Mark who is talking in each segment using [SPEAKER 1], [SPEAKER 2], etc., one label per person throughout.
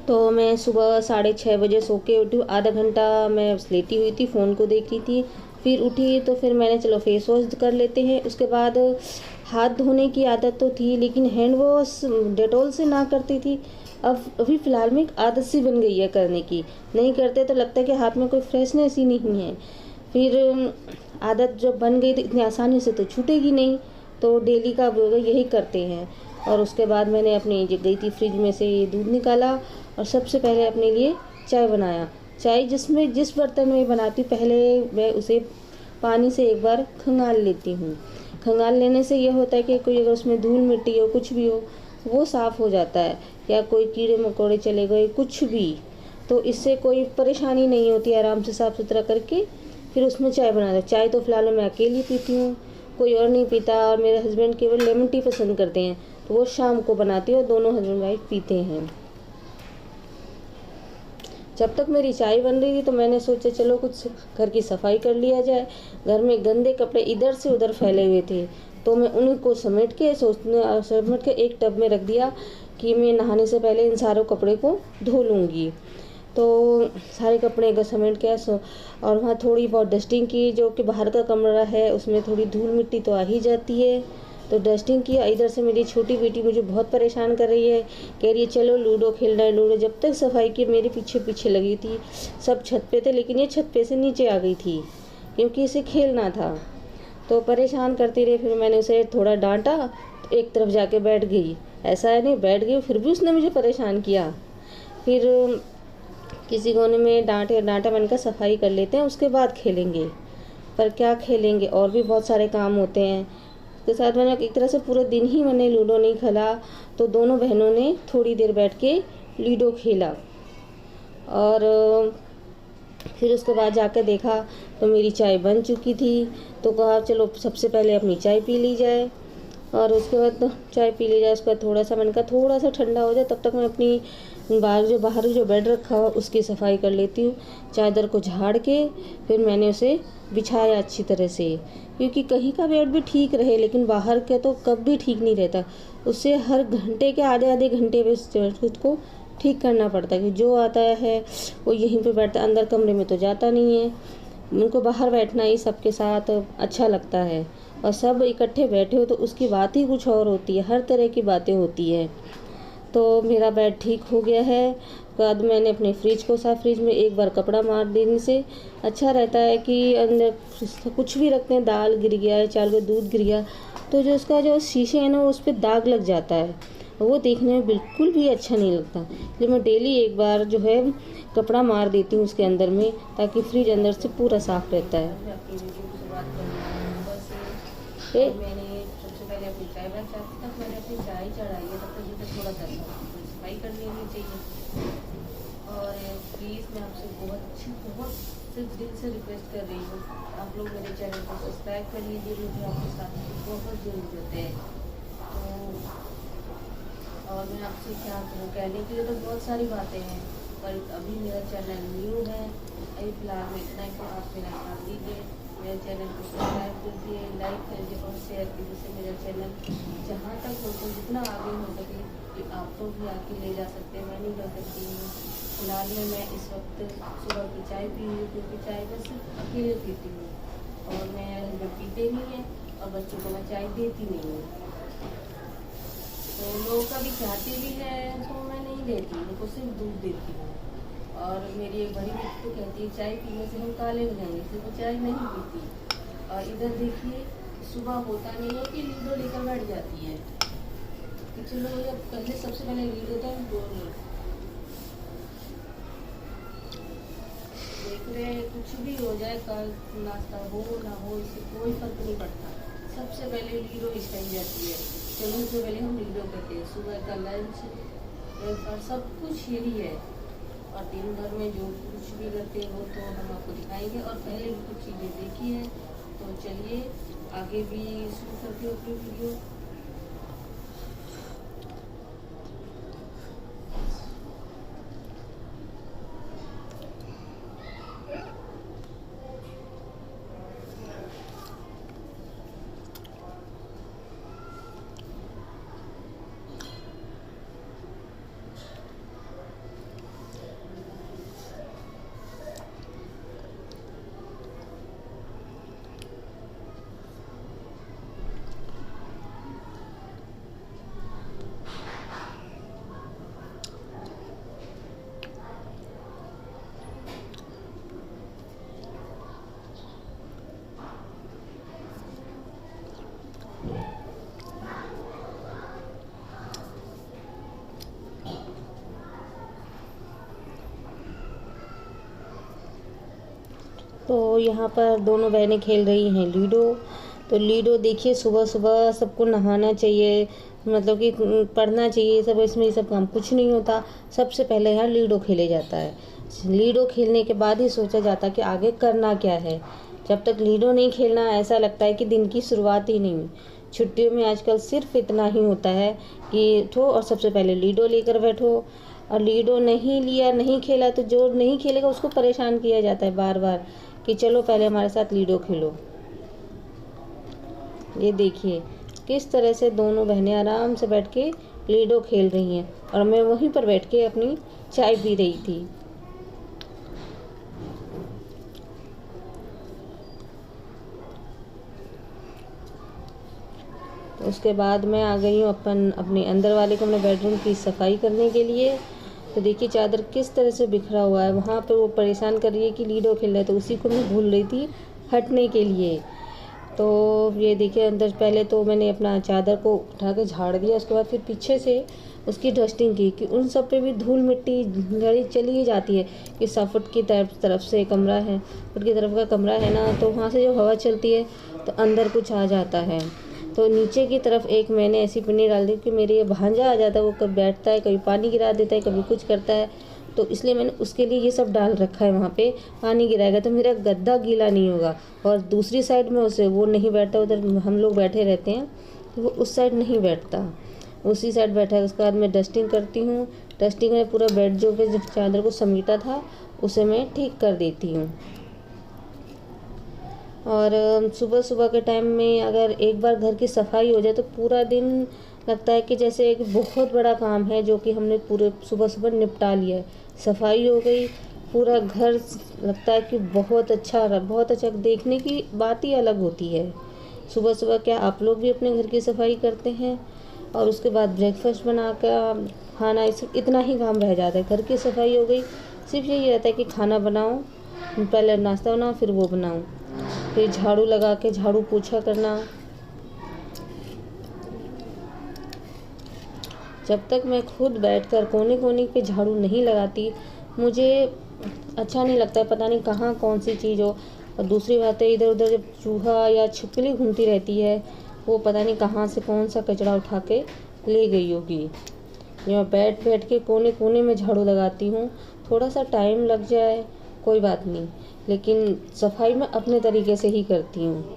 [SPEAKER 1] तो मैं सुबह 6:30 बजे सो के उठी, आधा घंटा मैं लेटी हुई थी, फ़ोन को देख रही थी। फिर उठी तो फिर मैंने चलो फेस वॉश कर लेते हैं। उसके बाद हाथ धोने की आदत तो थी, लेकिन हैंड वॉश डेटॉल से ना करती थी। अब अभी फ़िलहाल में एक आदत सी बन गई है करने की, नहीं करते तो लगता है कि हाथ में कोई फ्रेशनेस ही नहीं है। फिर आदत जब बन गई तो इतनी आसानी से तो छूटेगी नहीं, तो डेली का यही करते हैं। और उसके बाद मैंने अपनी गई थी फ्रिज में से ये दूध निकाला और सबसे पहले अपने लिए चाय बनाया। चाय जिस बर्तन में बनाती हूँ पहले मैं उसे पानी से एक बार खंगाल लेती हूँ। खंगाल लेने से यह होता है कि कोई अगर उसमें धूल मिट्टी हो कुछ भी हो वो साफ़ हो जाता है, या कोई कीड़े मकोड़े चले गए कुछ भी, तो इससे कोई परेशानी नहीं होती। आराम से साफ़ सुथरा करके फिर उसमें चाय बनाते। चाय तो फ़िलहाल मैं अकेली पीती हूँ, कोई और नहीं पीता। और मेरे हस्बैंड केवल लेमन टी पसंद करते हैं, तो वो शाम को बनाती हूँ और दोनों हस्बैंड वाइफ पीते हैं। जब तक मेरी चाय बन रही थी तो मैंने सोचा चलो कुछ घर की सफाई कर लिया जाए। घर में गंदे कपड़े इधर से उधर फैले हुए थे, तो मैं उन्हीं को समेट के एक टब में रख दिया कि मैं नहाने से पहले इन सारों कपड़े को धो लूँगी। तो सारे कपड़े का समेट के और वहाँ थोड़ी बहुत डस्टिंग की, जो कि बाहर का कमरा है उसमें थोड़ी धूल मिट्टी तो आ ही जाती है, तो डस्टिंग किया। इधर से मेरी छोटी बेटी मुझे बहुत परेशान कर रही है, कह रही है चलो लूडो खेलना है लूडो। जब तक सफाई की मेरे पीछे पीछे लगी थी। सब छत पे थे, लेकिन ये छत पे से नीचे आ गई थी क्योंकि इसे खेलना था, तो परेशान करती रही। फिर मैंने उसे थोड़ा डांटा तो एक तरफ जाके बैठ गई। ऐसा है नहीं बैठ गई, फिर भी उसने मुझे परेशान किया। फिर किसी कोने में डांटा मैंने कहा सफाई कर लेते हैं उसके बाद खेलेंगे, पर क्या खेलेंगे, और भी बहुत सारे काम होते हैं। उसके साथ मैंने एक तरह से पूरे दिन ही मैंने लूडो नहीं खेला, तो दोनों बहनों ने थोड़ी देर बैठ के लूडो खेला। और फिर उसके बाद जाकर देखा तो मेरी चाय बन चुकी थी, तो कहा चलो सबसे पहले अपनी चाय पी ली जाए। और उसके बाद तो चाय पी ली जाए, उसके बाद थोड़ा सा मैंने कहा थोड़ा सा ठंडा हो जाए, तब तक मैं अपनी बाहर जो बेड रखा हुआ उसकी सफाई कर लेती हूँ। चादर को झाड़ के फिर मैंने उसे बिछाया अच्छी तरह से, क्योंकि कहीं का बेड भी ठीक रहे लेकिन बाहर का तो कब भी ठीक नहीं रहता। उससे हर घंटे के आधे आधे घंटे में खुद को ठीक करना पड़ता है, कि जो आता है वो यहीं पे बैठता, अंदर कमरे में तो जाता नहीं है। उनको बाहर बैठना ही सबके साथ अच्छा लगता है, और सब इकट्ठे बैठे हो तो उसकी बात ही कुछ और होती है, हर तरह की बातें होती है। तो मेरा बेड ठीक हो गया है। बाद मैंने अपने फ्रिज में एक बार कपड़ा मार देने से अच्छा रहता है कि अंदर कुछ भी रखते हैं, दाल गिर गया है, चार का दूध गिर गया, तो जो उसका जो शीशे है ना उस पर दाग लग जाता है, वो देखने में बिल्कुल भी अच्छा नहीं लगता। इसलिए मैं डेली एक बार जो है कपड़ा मार देती हूँ उसके अंदर में, ताकि फ्रिज अंदर से पूरा साफ रहता है। मैंने सबसे पहले अपनी चाय बनाई, तब तक मैंने अपनी चाय चढ़ाई है, तब तक मुझे थोड़ा सा सफाई कर लेनी चाहिए। और प्लीज़ मैं आपसे बहुत सिर्फ दिल से रिक्वेस्ट कर रही हूँ, आप लोग मेरे चैनल को सब्सक्राइब कर लीजिए, मुझे आपके साथ बहुत ज़रूरत है। तो और मैं आपसे क्या कहूँ, कहने के लिए तो बहुत सारी बातें हैं, पर अभी मेरा चैनल न्यू है, अभी फिलहाल में इतना कि आप मेरा साथ दीजिए, मेरे चैनल को सब्सक्राइब कीजिए, लाइक कीजिए और शेयर कीजिए, जिससे मेरा चैनल जहाँ तक हो सके जितना आगे हो सके कि आप तो भी आके ले जा सकते हैं, मैं नहीं कर सकती हूँ। फिलहाल में मैं इस वक्त सुबह की चाय पी रही हूँ, क्योंकि चाय मैं सिर्फ अकेले पीती हूँ, और मैं हस्बैंड पीते नहीं है और बच्चों को मैं चाय देती नहीं हूँ। तो लोग कभी चाहते भी है तो मैं नहीं देती, उनको सिर्फ दूध देती हूँ। और मेरी एक बड़ी बेटी तो कहती है चाय पीने से हम काले हो जाएंगे, इसलिए वो चाय नहीं पीती। और इधर देखिए सुबह होता नहीं है कि लूडो लेकर बैठ जाती है कि चलो जब पहले सबसे पहले लूडो था देख रहे हैं, कुछ भी हो जाए, कल नाश्ता हो ना हो इससे कोई फर्क नहीं पड़ता, सबसे पहले लूडो स्टाइल जाती है। चलो उससे पहले हम लूडो करते हैं, सुबह का लंच ब्रेकफास्ट सब कुछ यही है। और दिन भर में जो कुछ भी करते हैं वो तो हम आपको दिखाएंगे, और पहले भी कुछ चीज़ें देखी है, तो चलिए आगे भी शुरू करते हो अपनी वीडियो। तो यहाँ पर दोनों बहनें खेल रही हैं लूडो। तो लूडो देखिए, सुबह सुबह सबको नहाना चाहिए, मतलब कि पढ़ना चाहिए, सब इसमें ये सब काम कुछ नहीं होता। सबसे पहले यहाँ लूडो खेले जाता है। लूडो खेलने के बाद ही सोचा जाता है कि आगे करना क्या है। जब तक लूडो नहीं खेलना, ऐसा लगता है कि दिन की शुरुआत ही नहीं हुई। छुट्टियों में आजकल सिर्फ इतना ही होता है कि उठो और सबसे पहले लूडो लेकर बैठो, और लूडो नहीं लिया, नहीं खेला, तो जो नहीं खेलेगा उसको परेशान किया जाता है बार बार कि चलो पहले हमारे साथ लूडो खेलो। ये देखिए किस तरह से दोनों बहनें आराम से बैठ के लूडो खेल रही हैं, और मैं वहीं पर बैठ के अपनी चाय पी रही थी। तो उसके बाद मैं आ गई हूँ अपने अंदर वाले कमरे बेडरूम की सफाई करने के लिए। तो देखिए चादर किस तरह से बिखरा हुआ है। वहाँ पे वो परेशान कर रही है कि लूडो खेल रहा है, तो उसी को मैं भूल रही थी हटने के लिए। तो ये देखिए अंदर, पहले तो मैंने अपना चादर को उठा के झाड़ दिया, उसके बाद फिर पीछे से उसकी डस्टिंग की कि उन सब पे भी धूल मिट्टी गड़ी चली ही जाती है। कि 7 फुट की तरफ से कमरा है, फुट की तरफ का कमरा है ना, तो वहाँ से जो हवा चलती है तो अंदर कुछ आ जाता है। तो नीचे की तरफ एक मैंने ऐसी पन्नी डाल दी कि मेरे ये भांजा आ जाता है, वो कभी बैठता है, कभी पानी गिरा देता है, कभी कुछ करता है। तो इसलिए मैंने उसके लिए ये सब डाल रखा है। वहाँ पे पानी गिराएगा तो मेरा गद्दा गीला नहीं होगा। और दूसरी साइड में उसे वो नहीं बैठता, उधर हम लोग बैठे रहते हैं, तो वो उस साइड नहीं बैठता, उसी साइड बैठा है। उसके बाद मैं डस्टिंग करती हूँ। डस्टिंग में पूरा बेड जो पे जो चादर को समेटा था उसे मैं ठीक कर देती हूँ। और सुबह सुबह के टाइम में अगर एक बार घर की सफाई हो जाए तो पूरा दिन लगता है कि जैसे एक बहुत बड़ा काम है जो कि हमने पूरे सुबह सुबह निपटा लिया है। सफाई हो गई, पूरा घर लगता है कि बहुत अच्छा रहा, बहुत अच्छा। देखने की बात ही अलग होती है। सुबह सुबह क्या आप लोग भी अपने घर की सफाई करते हैं? और उसके बाद ब्रेकफास्ट बना कर खाना, इतना ही काम रह जाता है। घर की सफाई हो गई, सिर्फ यही रहता है कि खाना बनाओ, पहले नाश्ता बनाओ, फिर वो बनाओ, फिर झाड़ू लगा के झाड़ू पोछा करना। जब तक मैं खुद बैठकर कोने कोने पे झाड़ू नहीं लगाती, मुझे अच्छा नहीं लगता है। पता नहीं कहाँ कौन सी चीज़ हो। और दूसरी बात है, इधर उधर जब चूहा या छिपकली घूमती रहती है, वो पता नहीं कहाँ से कौन सा कचरा उठा के ले गई होगी। मैं बैठ बैठ के कोने कोने में झाड़ू लगाती हूँ। थोड़ा सा टाइम लग जाए कोई बात नहीं, लेकिन सफाई मैं अपने तरीके से ही करती हूँ।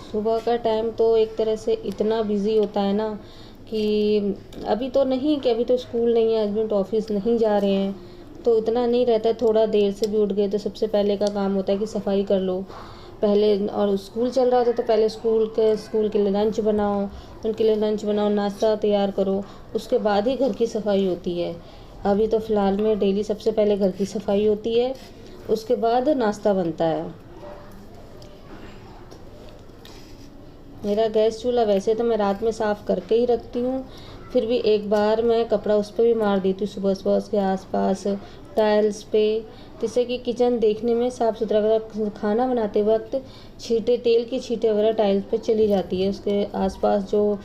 [SPEAKER 1] सुबह का टाइम तो एक तरह से इतना बिज़ी होता है ना कि अभी तो नहीं, कि अभी तो स्कूल नहीं है, हस्बैंड ऑफिस नहीं जा रहे हैं, तो इतना नहीं रहता है। थोड़ा देर से भी उठ गए तो सबसे पहले का काम होता है कि सफाई कर लो पहले। और स्कूल चल रहा होता तो पहले स्कूल के लिए लंच बनाओ, उनके लिए लंच बनाओ, नाश्ता तैयार करो, उसके बाद ही घर की सफाई होती है। अभी तो फ़िलहाल में डेली सबसे पहले घर की सफाई होती है, उसके बाद नाश्ता बनता है। मेरा गैस चूल्हा वैसे तो मैं रात में साफ़ करके ही रखती हूँ, फिर भी एक बार मैं कपड़ा उस पर भी मार देती हूँ सुबह सुबह, उसके आसपास टाइल्स पे, जिससे कि किचन देखने में साफ़ सुथरा वगैरह। खाना बनाते वक्त छींटे, तेल की छींटे वगैरह टाइल्स पे चली जाती है। उसके आसपास जो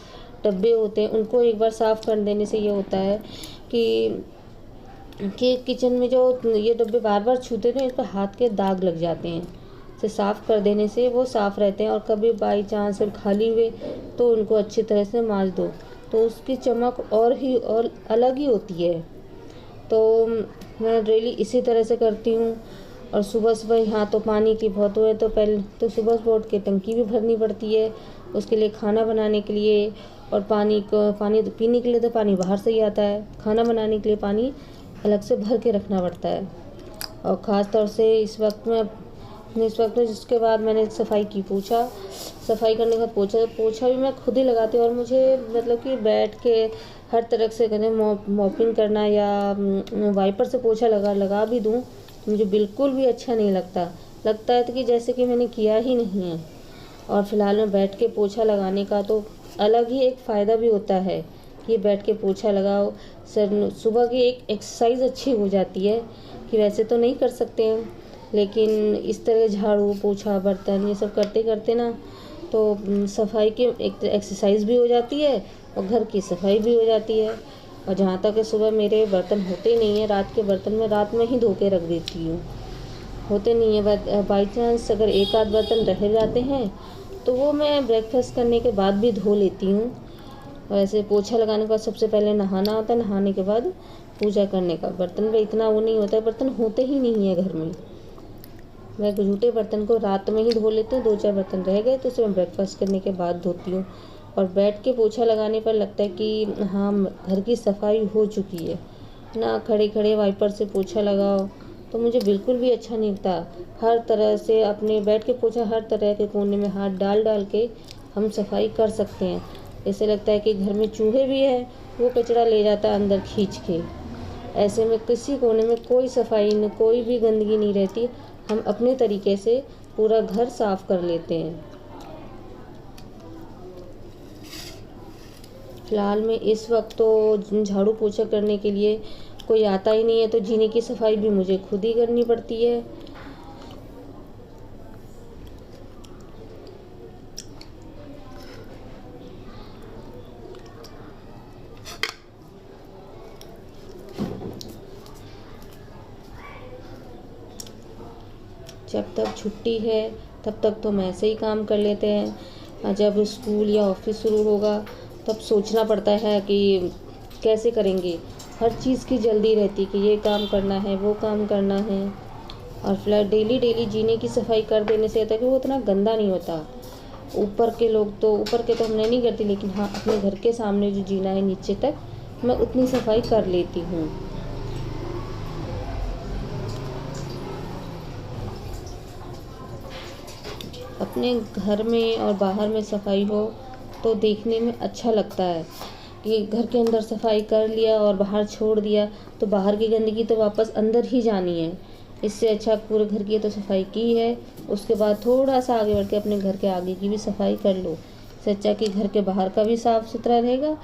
[SPEAKER 1] डब्बे होते हैं उनको एक बार साफ़ कर देने से ये होता है कि किचन में जो ये डब्बे बार बार छूते हैं, इस पर हाथ के दाग लग जाते हैं। से साफ़ कर देने से वो साफ़ रहते हैं। और कभी बाई चांस खाली हुए तो उनको अच्छी तरह से मांज दो, तो उसकी चमक और अलग ही होती है। तो मैं डेली इसी तरह से करती हूँ। और सुबह सुबह यहाँ तो पानी की बहुत है, तो पहले तो सुबह सुबह उठ के टंकी भी भरनी पड़ती है उसके लिए, खाना बनाने के लिए। और पानी पीने के लिए तो पानी बाहर से ही आता है, खाना बनाने के लिए पानी अलग से भर के रखना पड़ता है। और ख़ास तौर से इस वक्त जिसके बाद मैंने सफाई की, सफाई करने का पोछा भी मैं खुद ही लगाती हूँ। और मुझे मतलब कि बैठ के हर तरफ से करें मॉपिंग करना या वाइपर से पोछा लगा भी दूँ, मुझे बिल्कुल भी अच्छा नहीं लगता है तो कि जैसे कि मैंने किया ही नहीं है। और फिलहाल में बैठ के पोछा लगाने का तो अलग ही एक फ़ायदा भी होता है कि बैठ के पोछा लगाओ, सुबह की एक एक्सरसाइज अच्छी हो जाती है कि वैसे तो नहीं कर सकते हैं, लेकिन इस तरह झाड़ू पोछा बर्तन ये सब करते करते ना तो सफाई की एक एक्सरसाइज भी हो जाती है और घर की सफाई भी हो जाती है। और जहाँ तक है सुबह मेरे बर्तन होते नहीं हैं, रात के बर्तन मैं रात में ही धो के रख देती हूँ, होते नहीं है। बट बाई चांस अगर एक आध बर्तन रह जाते हैं तो वो मैं ब्रेकफास्ट करने के बाद भी धो लेती हूँ। वैसे पोछा लगाने के बाद सबसे पहले नहाना होता है, नहाने के बाद पूजा करने का। बर्तन में इतना वो नहीं होता है, बर्तन होते ही नहीं है घर में। मैं जूठे बर्तन को रात में ही धो लेती हूँ, 2-4 बर्तन रह गए तो उसे मैं ब्रेकफास्ट करने के बाद धोती हूँ। और बैठ के पोछा लगाने पर लगता है कि हाँ घर की सफाई हो चुकी है ना। खड़े खड़े वाइपर से पोछा लगाओ तो मुझे बिल्कुल भी अच्छा नहीं लगता। हर तरह से अपने बैठ के पोछा हर तरह के कोने में हाथ डाल डाल के हम सफाई कर सकते हैं। ऐसे लगता है कि घर में चूहे भी है, वो कचरा ले जाता है अंदर खींच के। ऐसे में किसी कोने में कोई सफाई नहीं, कोई भी गंदगी नहीं रहती। हम अपने तरीके से पूरा घर साफ कर लेते हैं। फ़िलहाल में इस वक्त तो झाड़ू पोछा करने के लिए कोई आता ही नहीं है, तो जीने की सफाई भी मुझे खुद ही करनी पड़ती है। जब तक छुट्टी है तब तक तो हम ऐसे ही काम कर लेते हैं। जब स्कूल या ऑफिस शुरू होगा तब सोचना पड़ता है कि कैसे करेंगे। हर चीज़ की जल्दी रहती कि ये काम करना है, वो काम करना है। और फिलहाल डेली डेली जीने की सफाई कर देने से होता है कि वो उतना गंदा नहीं होता। ऊपर के तो हमने नहीं करती, लेकिन हाँ अपने घर के सामने जो जीना है नीचे तक मैं उतनी सफाई कर लेती हूँ। अपने घर में और बाहर में सफाई हो तो देखने में अच्छा लगता है कि घर के अंदर सफाई कर लिया और बाहर छोड़ दिया तो बाहर की गंदगी तो वापस अंदर ही जानी है। इससे अच्छा पूरे घर की तो सफाई की है, उसके बाद थोड़ा सा आगे बढ़ के अपने घर के आगे की भी सफाई कर लो। इससे अच्छा कि घर के बाहर का भी साफ़ सुथरा रहेगा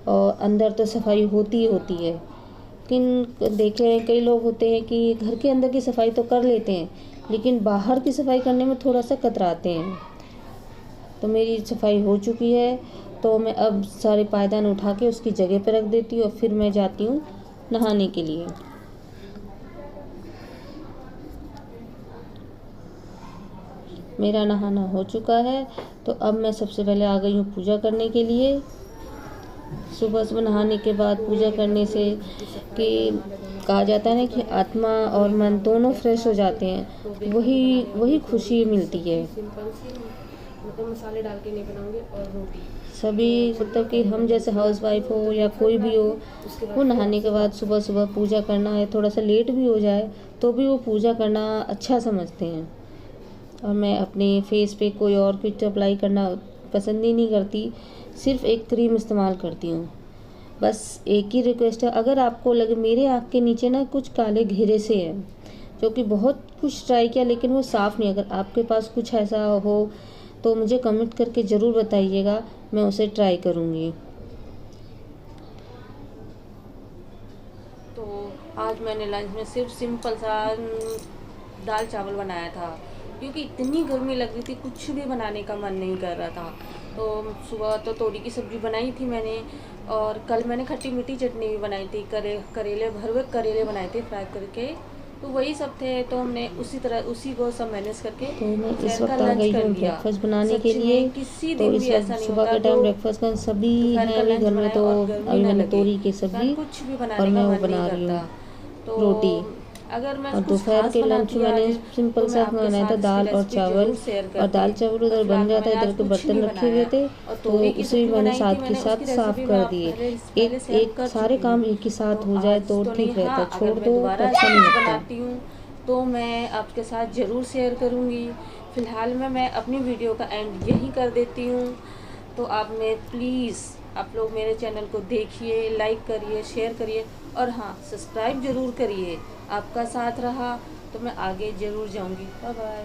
[SPEAKER 1] और अंदर तो सफाई होती ही होती है। लेकिन देखे कई लोग होते हैं कि घर के अंदर की सफाई तो कर लेते हैं लेकिन बाहर की सफाई करने में थोड़ा सा कतराते हैं। तो मेरी सफाई हो चुकी है तो मैं अब सारे पायदान उठा के उसकी जगह पर रख देती हूँ और फिर मैं जाती हूँ नहाने के लिए। मेरा नहाना हो चुका है तो अब मैं सबसे पहले आ गई हूँ पूजा करने के लिए। सुबह सुबह नहाने के बाद पूजा करने से कि कहा जाता है ना कि आत्मा और मन दोनों फ्रेश हो जाते हैं, वही खुशी मिलती है।
[SPEAKER 2] मतलब मसाले डाल के नहीं बनाऊंगी और रोटी
[SPEAKER 1] सभी मतलब कि हम जैसे हाउस वाइफ हो या कोई भी हो, वो नहाने के बाद सुबह सुबह पूजा करना है, थोड़ा सा लेट भी हो जाए तो भी वो पूजा करना अच्छा समझते हैं। और मैं अपने फेस पे कोई और कुछ अप्लाई करना पसंद ही नहीं करती, सिर्फ एक क्रीम इस्तेमाल करती हूँ। बस एक ही रिक्वेस्ट है, अगर आपको लगे मेरे आँख के नीचे ना कुछ काले घेरे से हैं, जो कि बहुत कुछ ट्राई किया लेकिन वो साफ़ नहीं, अगर आपके पास कुछ ऐसा हो तो मुझे कमेंट करके ज़रूर बताइएगा, मैं उसे ट्राई करूँगी।
[SPEAKER 2] तो आज मैंने लंच में सिर्फ सिंपल सा दाल चावल बनाया था क्योंकि इतनी गर्मी लग रही थी, कुछ भी बनाने का मन नहीं कर रहा था। तो सुबह तो तोरी की सब्ज़ी बनाई थी मैंने और कल मैंने खट्टी मीठी चटनी भी बनाई थी, करेले भर हुए करेले बनाए थे फ्राई करके, तो वही सब थे। तो हमने उसी को सब मैनेज करके
[SPEAKER 1] तो मैं इस वक्त आ गई हूँ ब्रेकफास्ट बनाने के लिए।
[SPEAKER 2] किसी
[SPEAKER 1] तो
[SPEAKER 2] दिन
[SPEAKER 1] इस
[SPEAKER 2] भी ऐसा
[SPEAKER 1] वक्त
[SPEAKER 2] नहीं
[SPEAKER 1] सुबह
[SPEAKER 2] होता
[SPEAKER 1] के टाइम
[SPEAKER 2] तो
[SPEAKER 1] ब्रेकफास्ट का सभी
[SPEAKER 2] दोपहर
[SPEAKER 1] हैं
[SPEAKER 2] का
[SPEAKER 1] अभी
[SPEAKER 2] लंच
[SPEAKER 1] घर में।
[SPEAKER 2] बनाए
[SPEAKER 1] तो
[SPEAKER 2] और गर्मी
[SPEAKER 1] अभी
[SPEAKER 2] ना
[SPEAKER 1] मैंने
[SPEAKER 2] लगे,
[SPEAKER 1] तोरी की सब्जी
[SPEAKER 2] कुछ भी
[SPEAKER 1] और
[SPEAKER 2] बनाने
[SPEAKER 1] मैं
[SPEAKER 2] का
[SPEAKER 1] वो
[SPEAKER 2] मन
[SPEAKER 1] बना
[SPEAKER 2] नहीं
[SPEAKER 1] रही
[SPEAKER 2] करता।
[SPEAKER 1] हूँ
[SPEAKER 2] तो
[SPEAKER 1] रोटी।
[SPEAKER 2] अगर मैं
[SPEAKER 1] और
[SPEAKER 2] कुछ
[SPEAKER 1] दोपहर
[SPEAKER 2] खास
[SPEAKER 1] के लंच
[SPEAKER 2] बनाती
[SPEAKER 1] में मैंने
[SPEAKER 2] आज
[SPEAKER 1] सिंपल
[SPEAKER 2] तो मैं
[SPEAKER 1] सा
[SPEAKER 2] आपके
[SPEAKER 1] बनाया था,
[SPEAKER 2] साथ
[SPEAKER 1] दाल
[SPEAKER 2] इसकी
[SPEAKER 1] और
[SPEAKER 2] रेसिपी
[SPEAKER 1] चावल।
[SPEAKER 2] जरूर शेयर
[SPEAKER 1] और दाल
[SPEAKER 2] करती।
[SPEAKER 1] चावल
[SPEAKER 2] पर
[SPEAKER 1] उधर बन
[SPEAKER 2] फिलहाल
[SPEAKER 1] रहा था,
[SPEAKER 2] मैंने
[SPEAKER 1] इधर
[SPEAKER 2] आज
[SPEAKER 1] के
[SPEAKER 2] कुछ
[SPEAKER 1] बर्तन
[SPEAKER 2] नहीं
[SPEAKER 1] रखे हुए
[SPEAKER 2] बनाया।
[SPEAKER 1] थे
[SPEAKER 2] और
[SPEAKER 1] तो
[SPEAKER 2] तोरी की
[SPEAKER 1] उसे भी
[SPEAKER 2] सब्जी
[SPEAKER 1] मैंने
[SPEAKER 2] बनाई थी,
[SPEAKER 1] साथ के
[SPEAKER 2] मैंने
[SPEAKER 1] साथ
[SPEAKER 2] उसकी
[SPEAKER 1] साफ
[SPEAKER 2] रेसिपी मैं
[SPEAKER 1] कर
[SPEAKER 2] आप
[SPEAKER 1] दिए।
[SPEAKER 2] पहले
[SPEAKER 1] एक
[SPEAKER 2] शेयर
[SPEAKER 1] एक
[SPEAKER 2] कर
[SPEAKER 1] सारे
[SPEAKER 2] चुकी
[SPEAKER 1] काम
[SPEAKER 2] हूँ।
[SPEAKER 1] एक ही साथ
[SPEAKER 2] तो
[SPEAKER 1] हो जाए
[SPEAKER 2] आज
[SPEAKER 1] तो
[SPEAKER 2] तो नहीं,
[SPEAKER 1] ठीक रहता
[SPEAKER 2] हाँ
[SPEAKER 1] है, छोड़
[SPEAKER 2] अगर मैं
[SPEAKER 1] दो तो
[SPEAKER 2] दोबारा
[SPEAKER 1] अच्छा
[SPEAKER 2] ऐसा
[SPEAKER 1] नहीं
[SPEAKER 2] कुछ
[SPEAKER 1] लगता।
[SPEAKER 2] बनाती हूँ तो मैं आपके साथ ज़रूर शेयर करूँगी। फ़िलहाल में मैं अपनी वीडियो का एंड यहीं कर देती हूँ। तो आप लोग मेरे चैनल को देखिए, लाइक करिए, शेयर करिए और हाँ सब्सक्राइब ज़रूर करिए। आपका साथ रहा तो मैं आगे ज़रूर जाऊँगी। Bye bye.